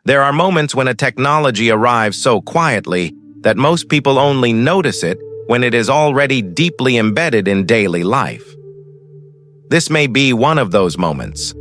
There are moments when a technology arrives so quietly that most people only notice it when it is already deeply embedded in daily life. This may be one of those moments.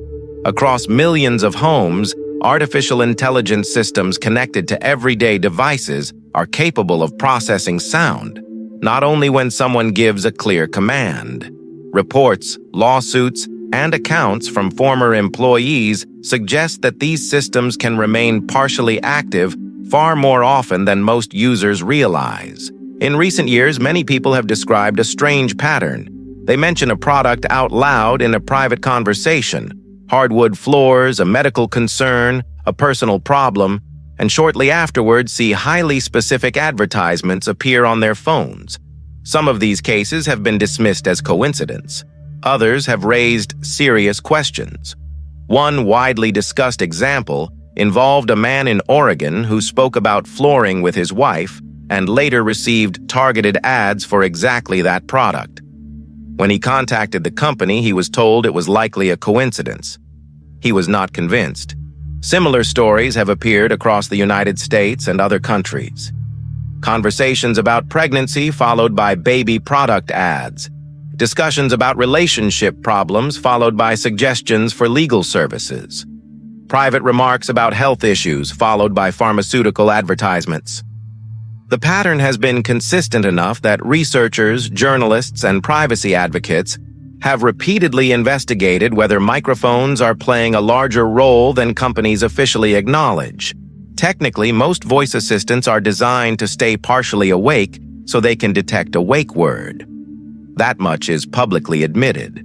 Across millions of homes, artificial intelligence systems connected to everyday devices are capable of processing sound, not only when someone gives a clear command. Reports, lawsuits, and accounts from former employees suggest that these systems can remain partially active far more often than most users realize. In recent years, many people have described a strange pattern. They mention a product out loud in a private conversation, hardwood floors, a medical concern, a personal problem, and shortly afterwards see highly specific advertisements appear on their phones. Some of these cases have been dismissed as coincidence. Others have raised serious questions. One widely discussed example involved a man in Oregon who spoke about flooring with his wife and later received targeted ads for exactly that product. When he contacted the company, he was told it was likely a coincidence. He was not convinced. Similar stories have appeared across the United States and other countries. Conversations about pregnancy followed by baby product ads. Discussions about relationship problems followed by suggestions for legal services. Private remarks about health issues followed by pharmaceutical advertisements. The pattern has been consistent enough that researchers, journalists, and privacy advocates have repeatedly investigated whether microphones are playing a larger role than companies officially acknowledge. Technically, most voice assistants are designed to stay partially awake so they can detect a wake word. That much is publicly admitted.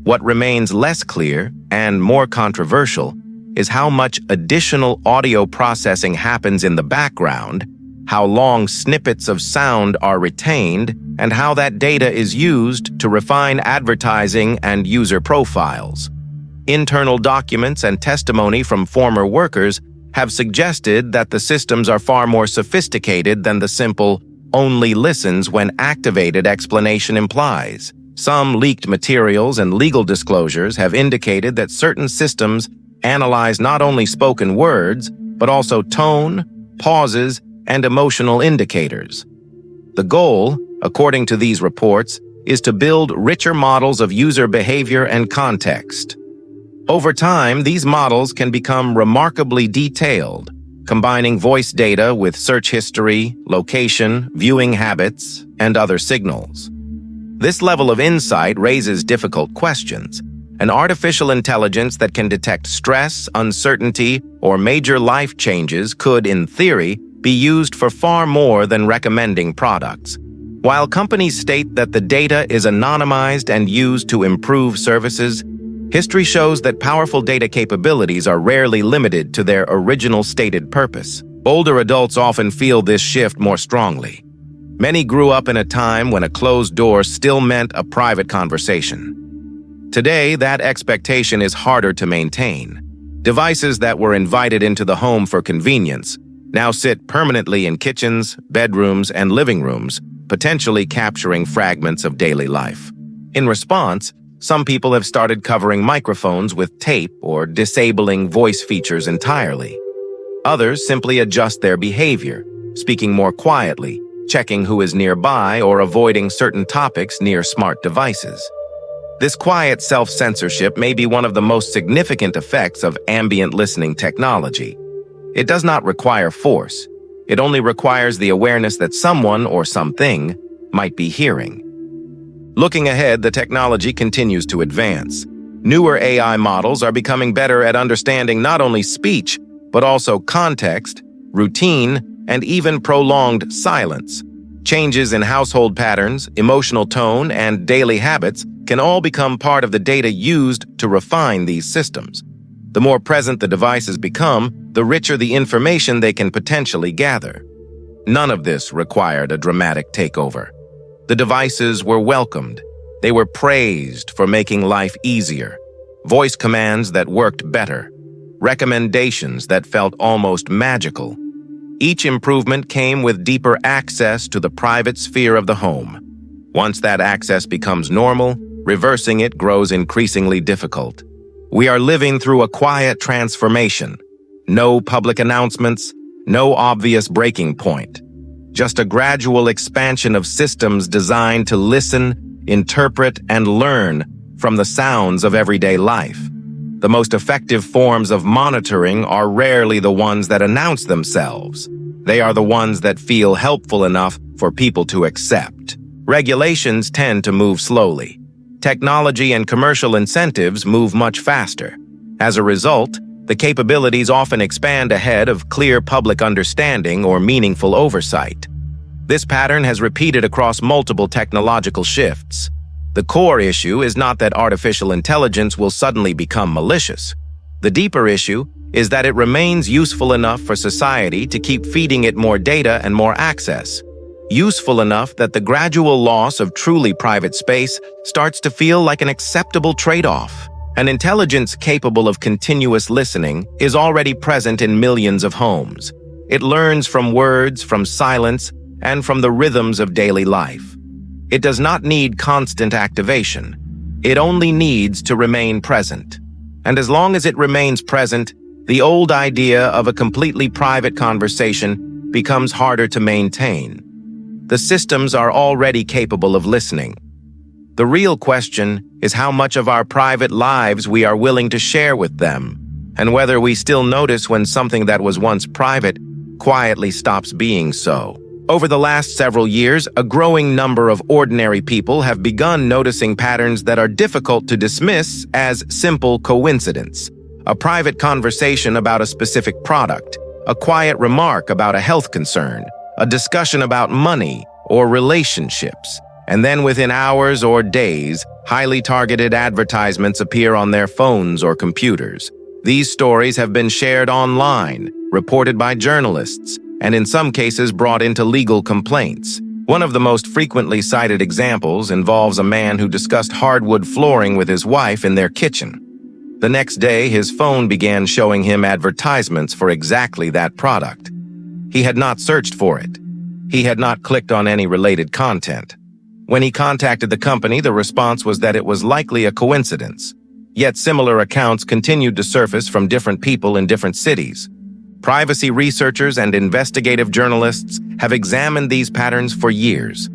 What remains less clear and more controversial is how much additional audio processing happens in the background, how long snippets of sound are retained, and how that data is used to refine advertising and user profiles. Internal documents and testimony from former workers have suggested that the systems are far more sophisticated than the simple "only listens when activated" explanation implies. Some leaked materials and legal disclosures have indicated that certain systems analyze not only spoken words, but also tone, pauses, and emotional indicators. The goal, according to these reports, is to build richer models of user behavior and context. Over time, these models can become remarkably detailed, combining voice data with search history, location, viewing habits, and other signals. This level of insight raises difficult questions. An artificial intelligence that can detect stress, uncertainty, or major life changes could, in theory, be used for far more than recommending products. While companies state that the data is anonymized and used to improve services, history shows that powerful data capabilities are rarely limited to their original stated purpose. Older adults often feel this shift more strongly. Many grew up in a time when a closed door still meant a private conversation. Today, that expectation is harder to maintain. Devices that were invited into the home for convenience now sit permanently in kitchens, bedrooms, and living rooms, potentially capturing fragments of daily life. In response, some people have started covering microphones with tape or disabling voice features entirely. Others simply adjust their behavior, speaking more quietly, checking who is nearby, or avoiding certain topics near smart devices. This quiet self-censorship may be one of the most significant effects of ambient listening technology. It does not require force. It only requires the awareness that someone or something might be hearing. Looking ahead, the technology continues to advance. Newer AI models are becoming better at understanding not only speech, but also context, routine, and even prolonged silence. Changes in household patterns, emotional tone, and daily habits can all become part of the data used to refine these systems. The more present the devices become, the richer the information they can potentially gather. None of this required a dramatic takeover. The devices were welcomed. They were praised for making life easier. Voice commands that worked better. Recommendations that felt almost magical. Each improvement came with deeper access to the private sphere of the home. Once that access becomes normal, reversing it grows increasingly difficult. We are living through a quiet transformation. No public announcements, no obvious breaking point. Just a gradual expansion of systems designed to listen, interpret, and learn from the sounds of everyday life. The most effective forms of monitoring are rarely the ones that announce themselves. They are the ones that feel helpful enough for people to accept. Regulations tend to move slowly. Technology and commercial incentives move much faster. As a result, the capabilities often expand ahead of clear public understanding or meaningful oversight. This pattern has repeated across multiple technological shifts. The core issue is not that artificial intelligence will suddenly become malicious. The deeper issue is that it remains useful enough for society to keep feeding it more data and more access. Useful enough that the gradual loss of truly private space starts to feel like an acceptable trade-off. An intelligence capable of continuous listening is already present in millions of homes. It learns from words, from silence, and from the rhythms of daily life. It does not need constant activation. It only needs to remain present. And as long as it remains present, the old idea of a completely private conversation becomes harder to maintain. The systems are already capable of listening. The real question is how much of our private lives we are willing to share with them, and whether we still notice when something that was once private quietly stops being so. Over the last several years, a growing number of ordinary people have begun noticing patterns that are difficult to dismiss as simple coincidence. A private conversation about a specific product, a quiet remark about a health concern, a discussion about money or relationships, and then within hours or days, highly targeted advertisements appear on their phones or computers. These stories have been shared online, reported by journalists, and in some cases brought into legal complaints. One of the most frequently cited examples involves a man who discussed hardwood flooring with his wife in their kitchen. The next day, his phone began showing him advertisements for exactly that product. He had not searched for it. He had not clicked on any related content. When he contacted the company, the response was that it was likely a coincidence. Yet similar accounts continued to surface from different people in different cities. Privacy researchers and investigative journalists have examined these patterns for years.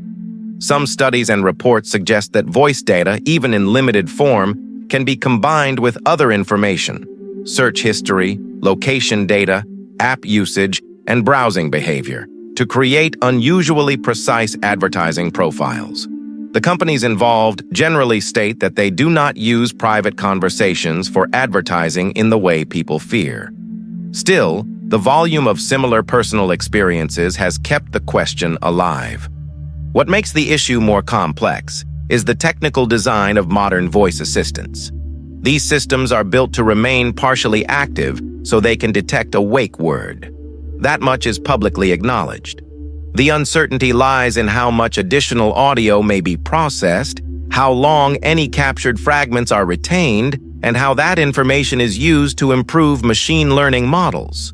Some studies and reports suggest that voice data, even in limited form, can be combined with other information: search history, location data, app usage, and browsing behavior, to create unusually precise advertising profiles. The companies involved generally state that they do not use private conversations for advertising in the way people fear. Still, the volume of similar personal experiences has kept the question alive. What makes the issue more complex is the technical design of modern voice assistants. These systems are built to remain partially active so they can detect a wake word. That much is publicly acknowledged. The uncertainty lies in how much additional audio may be processed, how long any captured fragments are retained, and how that information is used to improve machine learning models.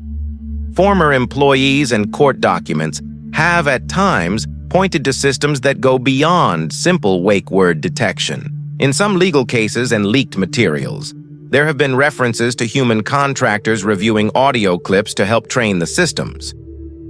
Former employees and court documents have, at times, pointed to systems that go beyond simple wake word detection. In some legal cases and leaked materials, there have been references to human contractors reviewing audio clips to help train the systems.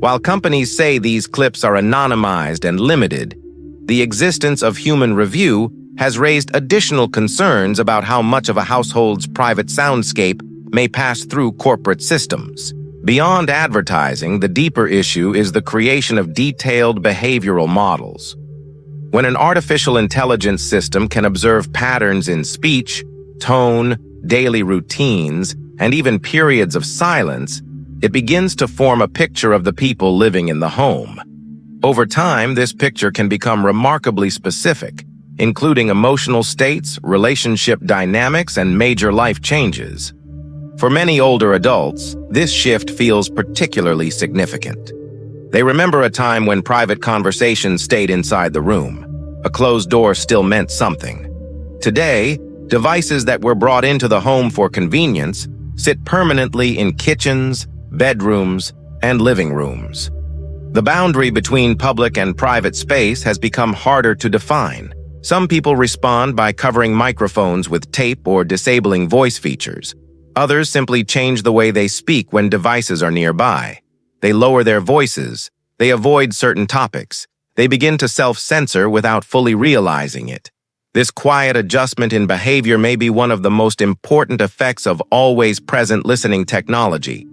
While companies say these clips are anonymized and limited, the existence of human review has raised additional concerns about how much of a household's private soundscape may pass through corporate systems. Beyond advertising, the deeper issue is the creation of detailed behavioral models. When an artificial intelligence system can observe patterns in speech, tone, daily routines, and even periods of silence, it begins to form a picture of the people living in the home. Over time, this picture can become remarkably specific, including emotional states, relationship dynamics, and major life changes. For many older adults, this shift feels particularly significant. They remember a time when private conversations stayed inside the room. A closed door still meant something. Today, devices that were brought into the home for convenience sit permanently in kitchens, bedrooms, and living rooms. The boundary between public and private space has become harder to define. Some people respond by covering microphones with tape or disabling voice features. Others simply change the way they speak when devices are nearby. They lower their voices. They avoid certain topics. They begin to self-censor without fully realizing it. This quiet adjustment in behavior may be one of the most important effects of always-present listening technology.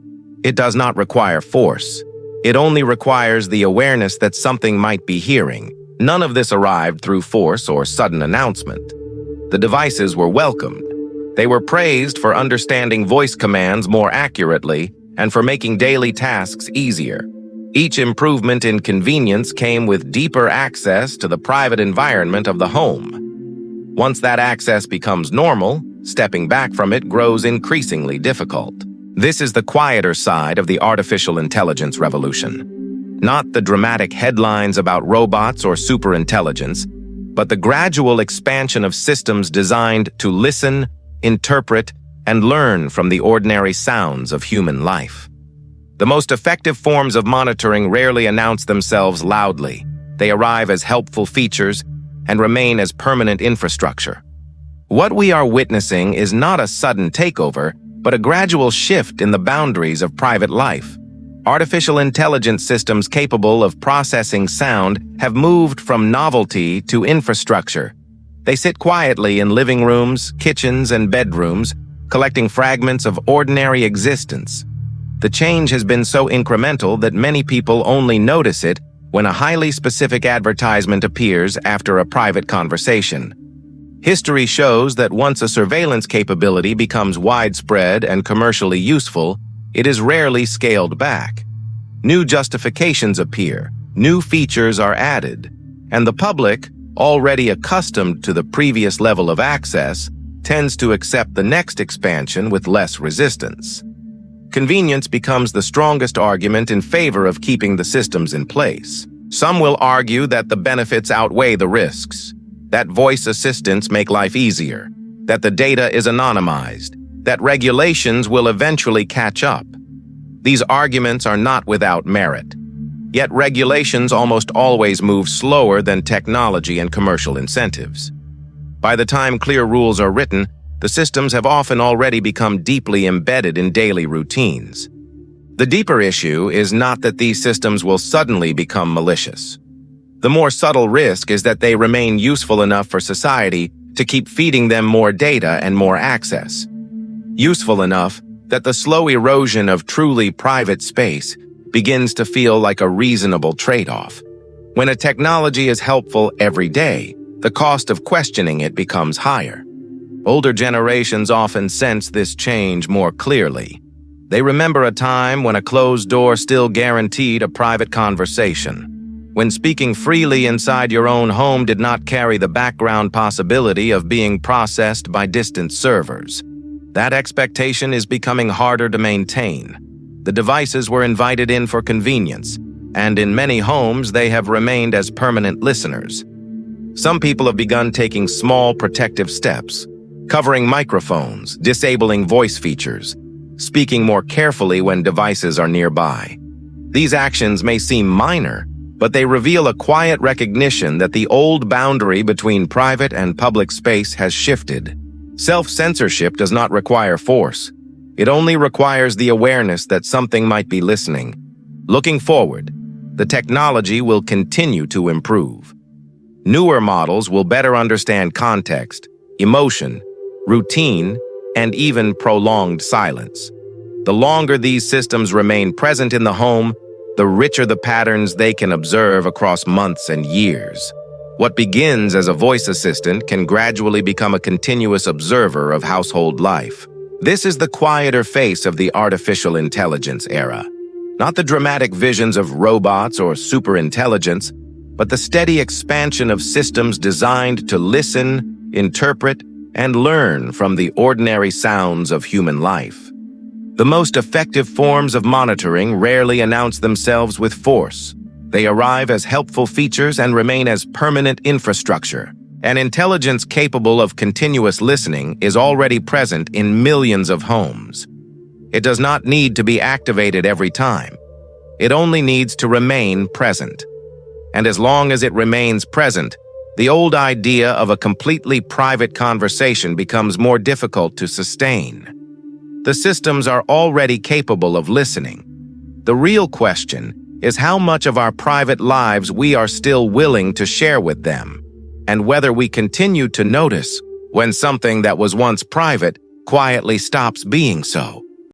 It does not require force. It only requires the awareness that something might be hearing. None of this arrived through force or sudden announcement. The devices were welcomed. They were praised for understanding voice commands more accurately and for making daily tasks easier. Each improvement in convenience came with deeper access to the private environment of the home. Once that access becomes normal, stepping back from it grows increasingly difficult. This is the quieter side of the artificial intelligence revolution. Not the dramatic headlines about robots or superintelligence, but the gradual expansion of systems designed to listen, interpret, and learn from the ordinary sounds of human life. The most effective forms of monitoring rarely announce themselves loudly. They arrive as helpful features and remain as permanent infrastructure. What we are witnessing is not a sudden takeover, but a gradual shift in the boundaries of private life. Artificial intelligence systems capable of processing sound have moved from novelty to infrastructure. They sit quietly in living rooms, kitchens, and bedrooms, collecting fragments of ordinary existence. The change has been so incremental that many people only notice it when a highly specific advertisement appears after a private conversation. History shows that once a surveillance capability becomes widespread and commercially useful, it is rarely scaled back. New justifications appear, new features are added, and the public, already accustomed to the previous level of access, tends to accept the next expansion with less resistance. Convenience becomes the strongest argument in favor of keeping the systems in place. Some will argue that the benefits outweigh the risks, that voice assistants make life easier, that the data is anonymized, that regulations will eventually catch up. These arguments are not without merit. Yet regulations almost always move slower than technology and commercial incentives. By the time clear rules are written, the systems have often already become deeply embedded in daily routines. The deeper issue is not that these systems will suddenly become malicious. The more subtle risk is that they remain useful enough for society to keep feeding them more data and more access. Useful enough that the slow erosion of truly private space begins to feel like a reasonable trade-off. When a technology is helpful every day, the cost of questioning it becomes higher. Older generations often sense this change more clearly. They remember a time when a closed door still guaranteed a private conversation, when speaking freely inside your own home did not carry the background possibility of being processed by distant servers. That expectation is becoming harder to maintain. The devices were invited in for convenience, and in many homes they have remained as permanent listeners. Some people have begun taking small protective steps, covering microphones, disabling voice features, speaking more carefully when devices are nearby. These actions may seem minor, but they reveal a quiet recognition that the old boundary between private and public space has shifted. Self-censorship does not require force. It only requires the awareness that something might be listening. Looking forward, the technology will continue to improve. Newer models will better understand context, emotion, routine, and even prolonged silence. The longer these systems remain present in the home, the richer the patterns they can observe across months and years. What begins as a voice assistant can gradually become a continuous observer of household life. This is the quieter face of the artificial intelligence era. Not the dramatic visions of robots or superintelligence, but the steady expansion of systems designed to listen, interpret, and learn from the ordinary sounds of human life. The most effective forms of monitoring rarely announce themselves with force. They arrive as helpful features and remain as permanent infrastructure. An intelligence capable of continuous listening is already present in millions of homes. It does not need to be activated every time. It only needs to remain present. And as long as it remains present, the old idea of a completely private conversation becomes more difficult to sustain. The systems are already capable of listening. The real question is how much of our private lives we are still willing to share with them, and whether we continue to notice when something that was once private quietly stops being so.